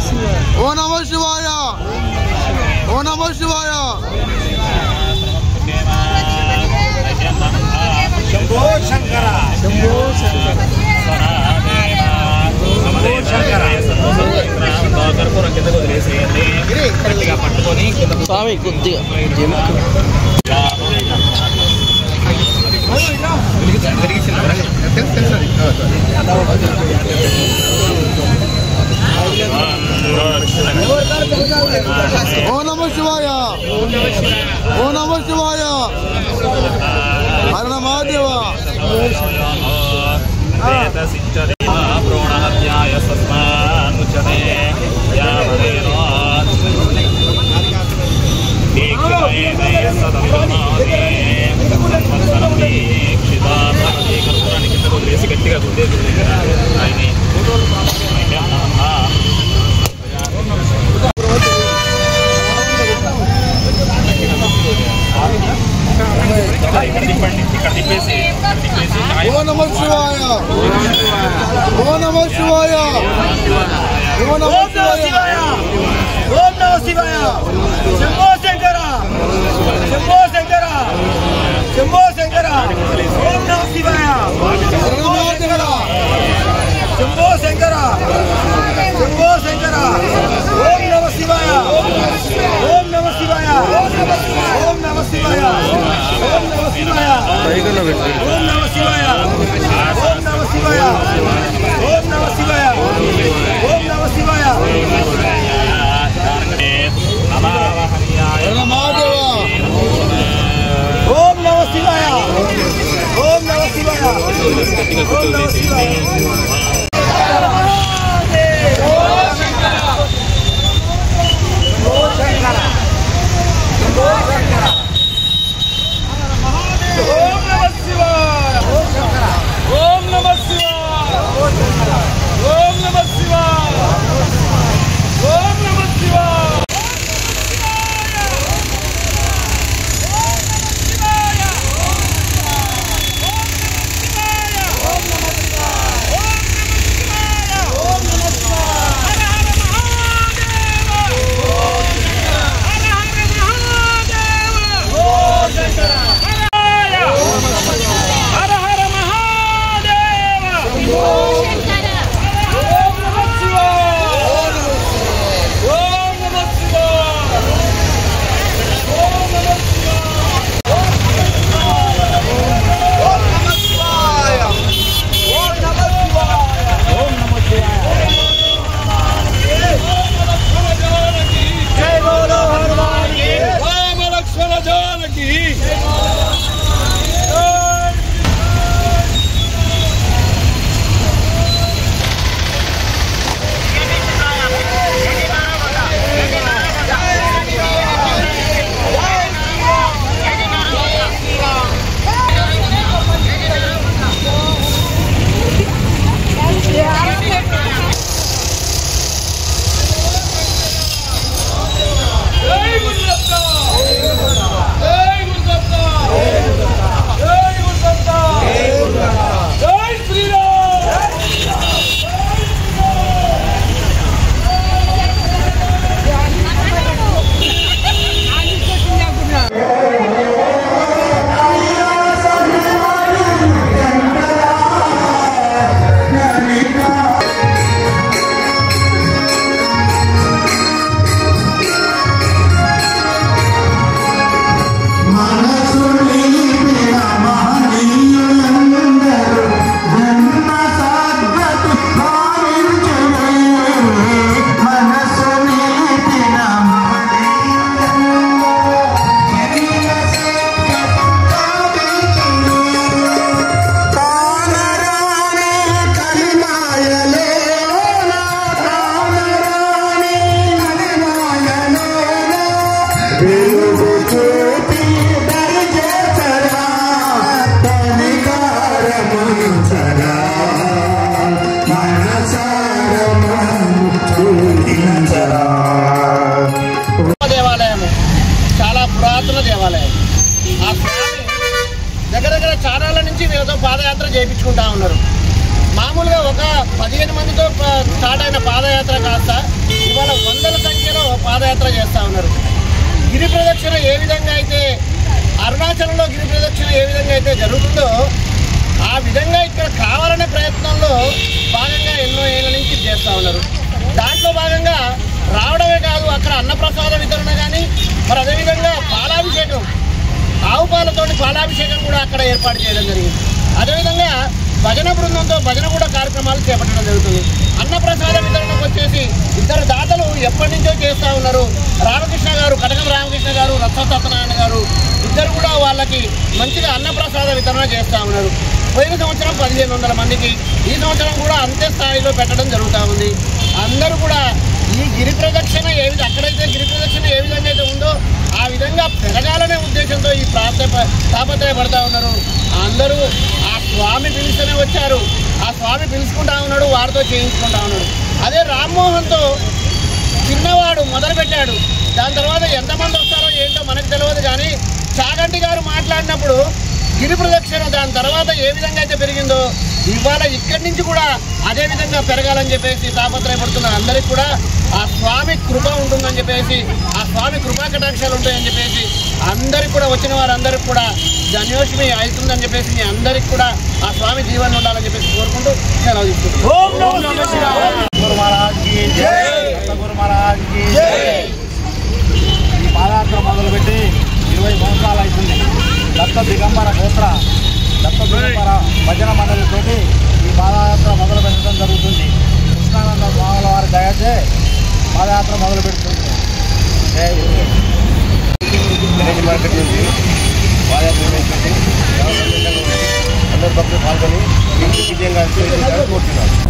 ఓ నమః శివాయ ఓ నమః శివాయ శంభో శంకర శంభో శంకర పట్టుకొని స్వామి కొద్దిగా ఓ నమః శివాయ ఓ నమః శివాయ హర మహాదేవ గట్టిగా ఓ నమః శివాయ ఓ నమః శివాయ ఓ నమః శివాయ ఓం నమః శివాయ శంభో శంకర శంభో శంకర శంభో శంకర ఓం నమః శివాయ శంభో శంకర శంభో శంకర ఓం నమః శివాయ ఓం నమః శివాయ ఓం నమః శివాయ ఓం నమః శివాయ ఓం నమః శివాయ ఓం నమః శివాయ ఓం నమః శివాయ ఓం నమః శివాయ హర మహాదేవ ఓం నమః శివాయ ఓం నమః శివాయ ఓం నమః శివాయ పాదయాత్ర చేయించుకుంటా ఉన్నారు. మామూలుగా ఒక 15 మందితో స్టార్ట్ అయిన పాదయాత్ర కాస్త ఇవాళ పాదయాత్ర చేస్తూ ఉన్నారు. గిరి ప్రదక్షిణ ఏ విధంగా అయితే అరుణాచలంలో గిరి ప్రదక్షిణ ఏ విధంగా అయితే జరుగుతుందో ఆ విధంగా ఇక్కడ కావాలనే ప్రయత్నంలో భాగంగా ఎన్నో ఏళ్ళ నుంచి చేస్తూ ఉన్నారు. దాంట్లో భాగంగా రావడమే కాదు, అక్కడ అన్నప్రసాద వితరణ కానీ, మరి అదేవిధంగా పాలాభిషేకం, ఆవు పాలతోటి పాలాభిషేకం కూడా అక్కడ ఏర్పాటు చేయడం జరిగింది. అదేవిధంగా భజన బృందంతో భజన కూడా కార్యక్రమాలు చేపట్టడం జరుగుతుంది. అన్నప్రసాద వితరణకు వచ్చేసి ఇద్దరు దాతలు ఎప్పటి నుంచో చేస్తూ ఉన్నారు. రామకృష్ణ గారు, కటకం రామకృష్ణ గారు, రత్న సత్యనారాయణ గారు ఇద్దరు కూడా వాళ్ళకి మంచిగా అన్నప్రసాద వితరణ చేస్తూ ఉన్నారు. పోయిన సంవత్సరం 1500 మందికి, ఈ సంవత్సరం కూడా అంతే స్థాయిలో పెట్టడం జరుగుతూ ఉంది. అందరూ కూడా ఈ గిరి ప్రదక్షిణ అక్కడైతే గిరి ప్రదక్షిణ ఏ విధంగా అయితే ఉందో ఆ విధంగా పెరగాలనే ఉద్దేశంతో ఈ తాపత్రయపడతా ఉన్నారు. అందరూ ఆ స్వామి పిలుస్తూనే వచ్చారు, ఆ స్వామి పిలుచుకుంటా ఉన్నాడు, వారితో చేయించుకుంటా ఉన్నాడు. అదే రామ్మోహన్తో చిన్నవాడు మొదలుపెట్టాడు. దాని తర్వాత ఎంతమంది వస్తారో ఏంటో మనకు తెలియదు, కానీ చాగంటి గారు మాట్లాడినప్పుడు గిరి ప్రదక్షిణ దాని తర్వాత ఏ విధంగా అయితే పెరిగిందో ఇవాళ ఇక్కడి నుంచి కూడా అదే విధంగా పెరగాలని చెప్పేసి తాపత్రయపడుతున్న అందరికీ కూడా ఆ స్వామి కృప ఉంటుందని చెప్పేసి, ఆ స్వామి కృపా కటాక్షాలు ఉంటాయని చెప్పేసి అందరికి కూడా వచ్చిన వారందరికి కూడా ధన్యోష్మి అవుతుందని చెప్పేసి మీ అందరికి కూడా ఆ స్వామి జీవనం ఉండాలని చెప్పేసి కోరుకుంటూ సెలవు తీసుకుంటున్నాను. ఈ పాదయాత్ర మొదలుపెట్టి 20 సంవత్సరాలు అవుతుంది. దత్త దిగంబర గోత్ర భజన మండలితోటి ఈ పాదయాత్ర మొదలు పెట్టడం జరుగుతుంది. కృష్ణానంద స్వాముల వారి దయచే పాదయాత్ర మొదలు పెడుతుంది. మార్కెట్ నుంచి పాదయాత్ర అందరూ భక్తులు పాల్గొని విజయంగా కోరుతున్నారు.